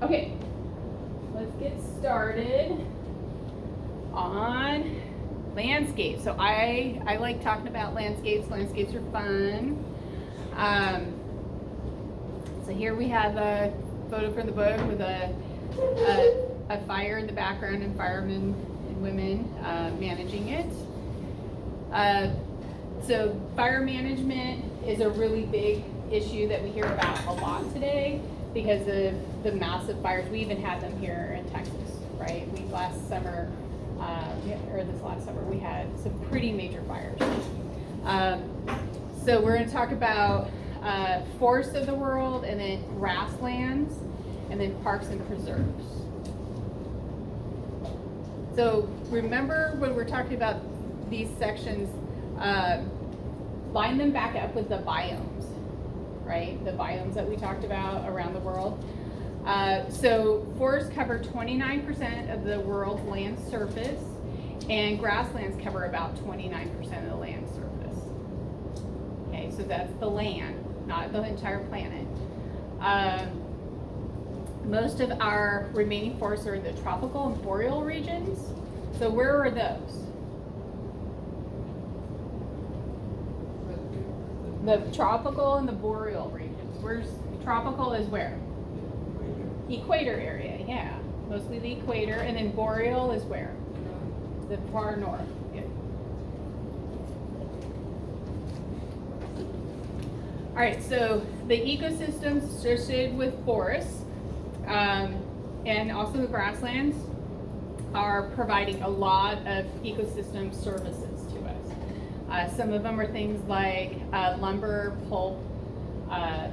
Okay, let's get started on landscape. So I like talking about landscapes. Landscapes are fun. So here we have a photo from the book with a fire in the background and firemen and women managing it. So fire management is a really big issue that we hear about a lot today because of the massive fires. We even had them here in Texas, right? This last summer, we had some pretty major fires. So we're going to talk about forests of the world, and then grasslands, and then parks and preserves. So remember when we're talking about these sections, line them back up with the biomes, right? The biomes that we talked about around the world. So forests cover 29% of the world's land surface, and grasslands cover about 29% of the land surface. Okay, so that's the land, not the entire planet. Most of our remaining forests are in the tropical and boreal regions. So where are those? The tropical and the boreal regions. Where's tropical is where? Equator area, yeah. Mostly the equator. And then boreal is where? The far north. Yeah. All right, so the ecosystems associated with forests and also the grasslands are providing a lot of ecosystem services to us. Some of them are things like lumber, pulp,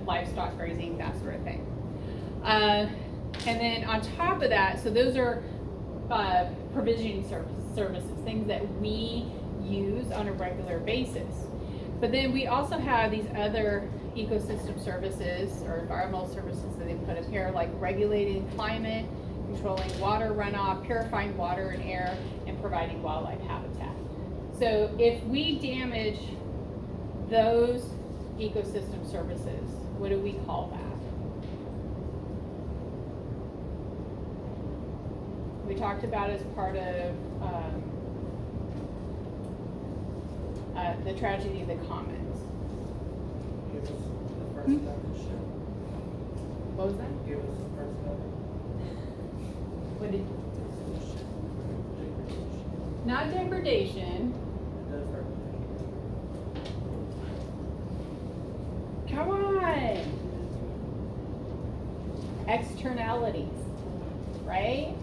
livestock grazing, that sort of thing. And then on top of that, so those are provisioning services, things that we use on a regular basis. But then we also have these other ecosystem services or environmental services that they put up here, like regulating climate, controlling water runoff, purifying water and air, and providing wildlife habitat. So if we damage those ecosystem services, what do we call that? We talked about as part of the tragedy of the commons. Give us the first definition. What was that? Give us the first What did? definition. Not degradation. Come on. Externalities, right?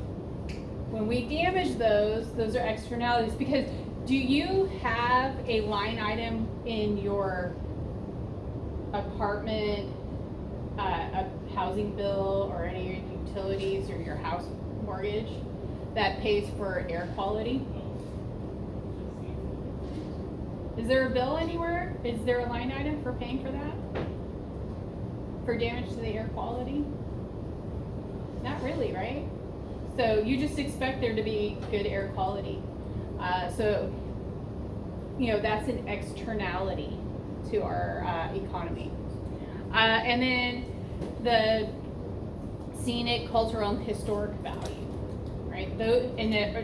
When we damage those are externalities. Because do you have a line item in your apartment, a housing bill, or any of your utilities or your house mortgage that pays for air quality? Is there a bill anywhere? Is there a line item for paying for that? For damage to the air quality? Not really, right? So you just expect there to be good air quality. So, that's an externality to our economy. And then the scenic, cultural, and historic value, right?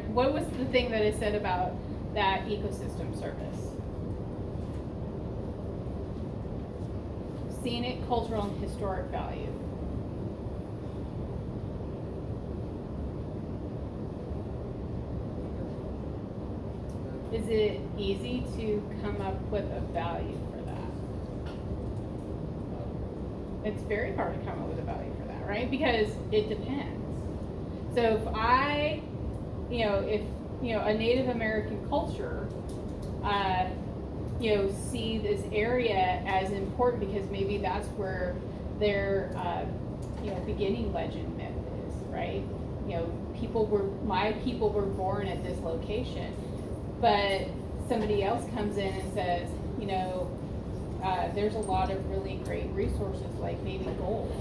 What was the thing that I said about that ecosystem service? Scenic, cultural, and historic value. Is it easy to come up with a value for that? It's very hard to come up with a value for that, right? Because it depends. So if a Native American culture, see this area as important because maybe that's where their, beginning legend myth is, right? My people were born at this location. But somebody else comes in and says, there's a lot of really great resources like maybe gold.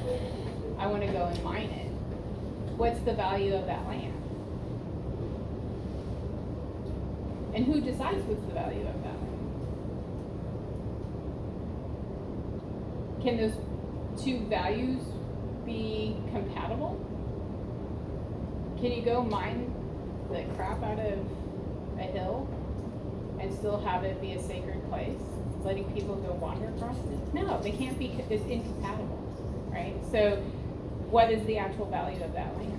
I want to go and mine it. What's the value of that land? And who decides what's the value of that land? Can those two values be compatible? Can you go mine the crap out of a hill and still have it be a sacred place, letting people go wander across it? No, they can't be, it's incompatible, right? So what is the actual value of that land?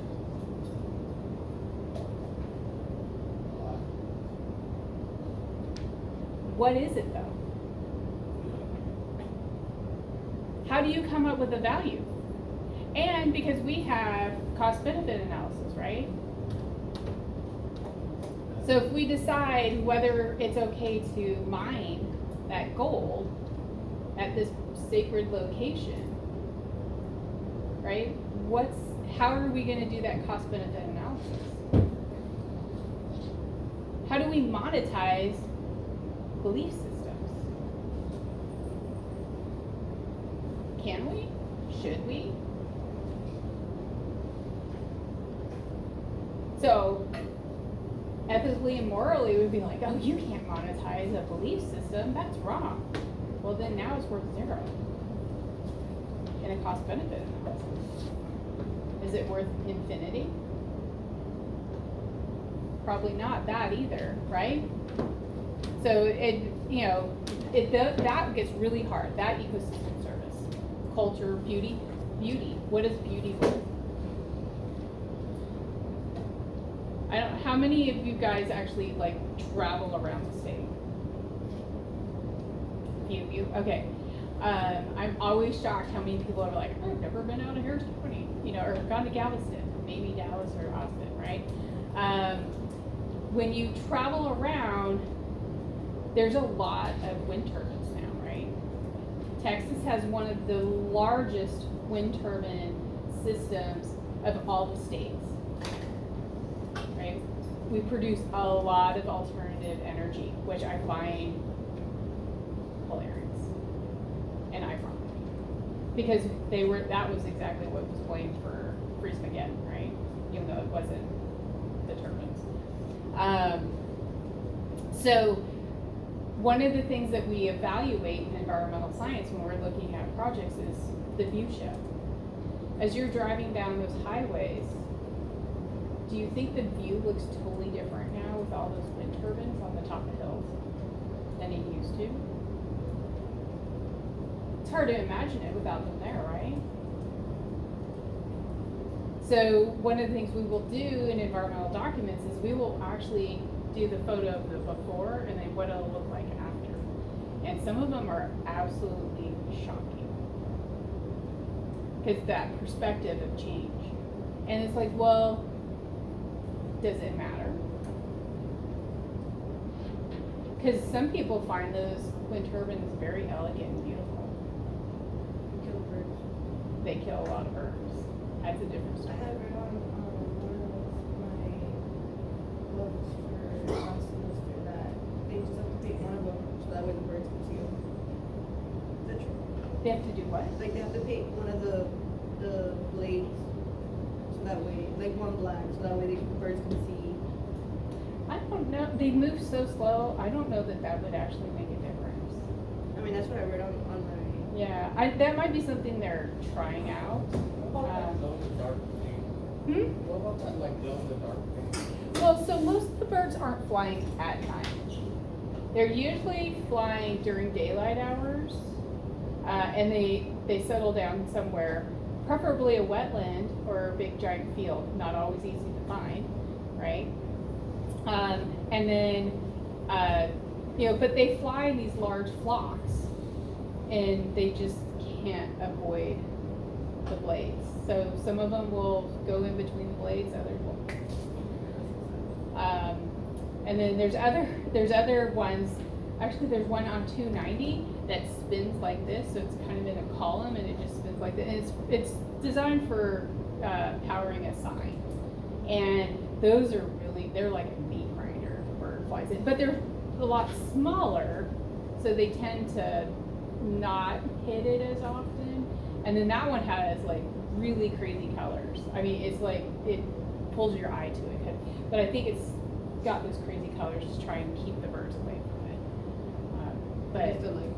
What is it though? How do you come up with a value? And because we have cost benefit analysis, right? So if we decide whether it's okay to mine that gold at this sacred location, right? How are we gonna do that cost benefit analysis? How do we monetize belief systems? Can we? Should we? So ethically and morally, we'd be like, oh, you can't monetize a belief system. That's wrong. Well, then now it's worth 0 in a cost benefit analysis. Is it worth infinity? Probably not that either, right? So that gets really hard. That ecosystem service, culture, beauty. What is beauty worth? I don't. How many of you guys actually like travel around the state? A few of you. Okay. I'm always shocked how many people are like, I've never been out of Harris County, or gone to Galveston, maybe Dallas or Austin, right? When you travel around, there's a lot of wind turbines now, right? Texas has one of the largest wind turbine systems of all the states. Right? We produce a lot of alternative energy, which I find hilarious and ironic, because that was exactly what was blamed for Freeze-Mageddon, right? Even though it wasn't the turbines. So one of the things that we evaluate in environmental science when we're looking at projects is the view shed. As you're driving down those highways, do you think the view looks totally different now with all those wind turbines on the top of hills than it used to? It's hard to imagine it without them there, right? So one of the things we will do in environmental documents is we will actually do the photo of the before and then what it'll look like after. And some of them are absolutely shocking, because that perspective of change. And it's like, well, does it matter? Because some people find those wind turbines very elegant and beautiful. Kill birds. They kill a lot of birds. That's a different I story. had read on one of my books for last semester that they just have to pick one of them so that way the birds can see them. Is that true? They have to do what? Like they have to pick one of the blades so that way, like one black, so that way the birds can see. I don't know. They move so slow. I don't know that would actually make a difference. I mean, that's what I read on my. Yeah, that might be something they're trying out. What about that glow in the dark thing? What about that like glow in the dark thing? Well, so most of the birds aren't flying at night. They're usually flying during daylight hours, and they settle down somewhere, preferably a wetland or a big giant field. Not always easy to find, right? And then, but they fly in these large flocks, and they just can't avoid the blades. So some of them will go in between the blades, others won't. And then there's other ones. Actually, there's one on 290 that spins like this, so it's kind of in a column, and it just spins like this. And it's designed for powering a sign. And those are they're like a meat grinder if a bird flies in, but they're a lot smaller, so they tend to not hit it as often. And then that one has like really crazy colors. I mean, it's like it pulls your eye to it. But I think it's got those crazy colors to try and keep the birds away from it. But Still like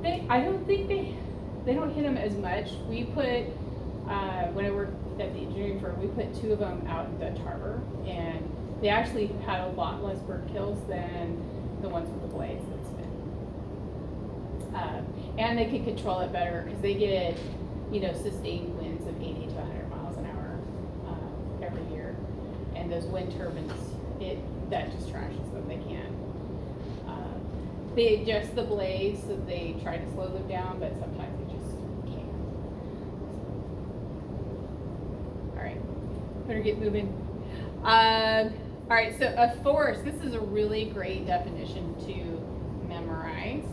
it. I don't think they don't hit them as much. We put when I worked at the engineering firm, we put 2 of them out in Dutch Harbor, and they actually had a lot less bird kills than the ones with the blades that spin. And they can control it better because they get, sustained winds of 80 to 100 miles an hour every year. And those wind turbines, that just trashes them. They can't. They adjust the blades so they try to slow them down, but sometimes they just can't. All right, better get moving. All right, so a forest, this is a really great definition to memorize.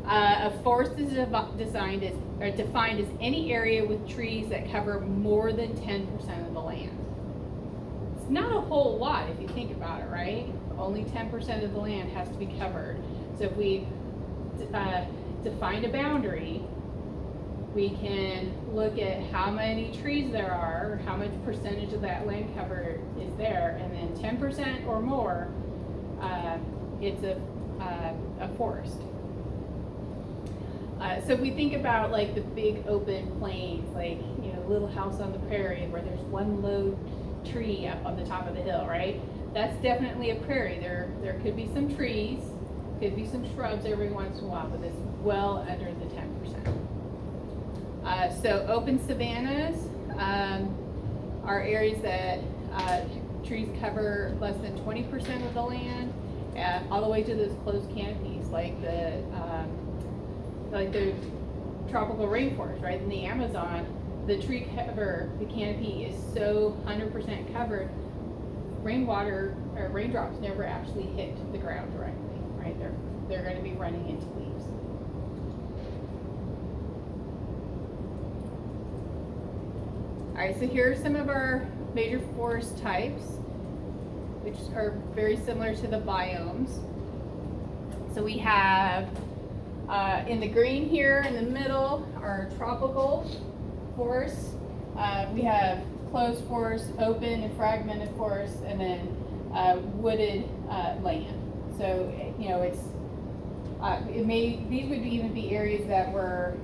A forest is defined as any area with trees that cover more than 10% of the land. It's not a whole lot if you think about it, right? Only 10% of the land has to be covered. So if we define a boundary, we can look at how many trees there are, how much percentage of that land cover is there, and then 10% or more, it's a forest. So if we think about like the big open plains, like Little House on the Prairie, where there's one low tree up on the top of the hill, right? That's definitely a prairie. There could be some trees, could be some shrubs every once in a while, but it's well under the 10%. So open savannas are areas that trees cover less than 20% of the land, all the way to those closed canopies, like the tropical rainforest, right? In the Amazon, the tree cover, the canopy is so 100% covered, rainwater or raindrops never actually hit the ground directly, right? They're going to be running into leaves. All right, so here are some of our major forest types, which are very similar to the biomes. So we have in the green here in the middle are tropical forests. We have closed forests, open and fragmented forests, and then wooded land. So it's these would even be areas that were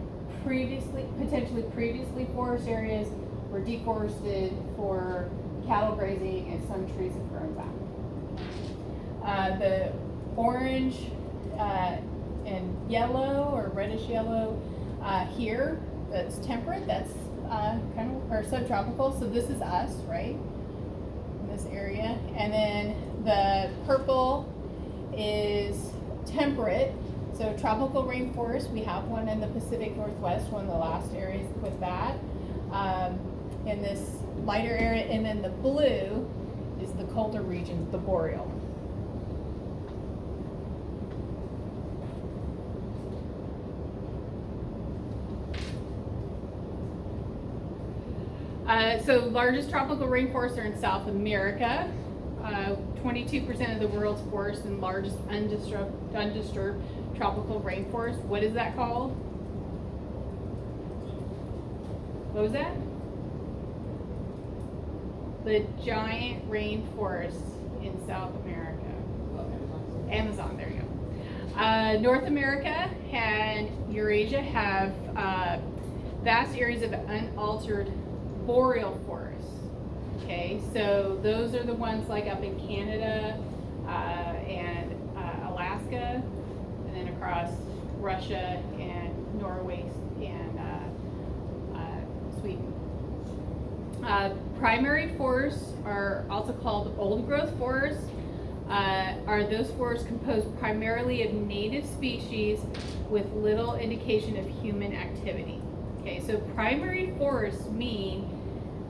potentially previously forest areas, were deforested for cattle grazing, and some trees have grown back. The orange and yellow or reddish yellow here, that's temperate, that's kind of, or subtropical, so this is us, right, in this area. And then the purple is temperate, so tropical rainforest. We have one in the Pacific Northwest, one of the last areas with that. In this lighter area, and then the blue is the colder regions, the boreal. So largest tropical rainforests are in South America. 22% of the world's forests and largest undisturbed tropical rainforest. What is that called? What was that? The giant rainforests in South America. Amazon, there you go. North America and Eurasia have vast areas of unaltered boreal forests. Okay, so those are the ones like up in Canada and Alaska, and then across Russia and Norway and Sweden. Primary forests are also called old growth forests. Are those forests composed primarily of native species with little indication of human activity. Okay, so primary forests mean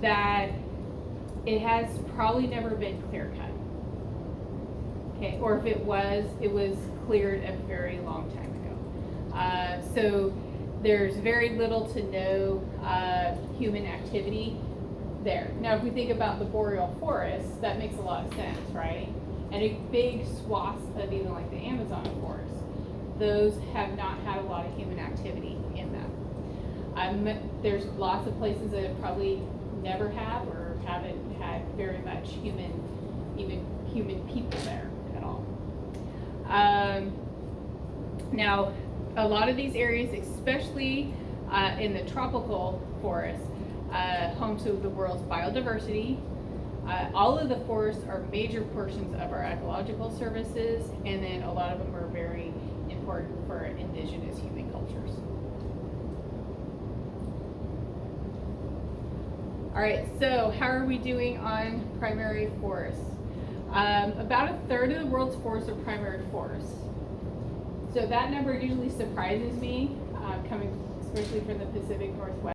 that it has probably never been clear cut. Okay, or if it was cleared a very long time ago. So there's very little to no human activity there. Now, if we think about the boreal forests, that makes a lot of sense, right? And a big swaths of even like the Amazon forest, those have not had a lot of human activity in them. There's lots of places that have probably never have or haven't had very much human people there at all. Now, a lot of these areas, especially in the tropical forests, home to the world's biodiversity. All of the forests are major portions of our ecological services, and then a lot of them are very important for indigenous human cultures. All right, so how are we doing on primary forests? About a third of the world's forests are primary forests. So that number usually surprises me, coming especially from the Pacific Northwest.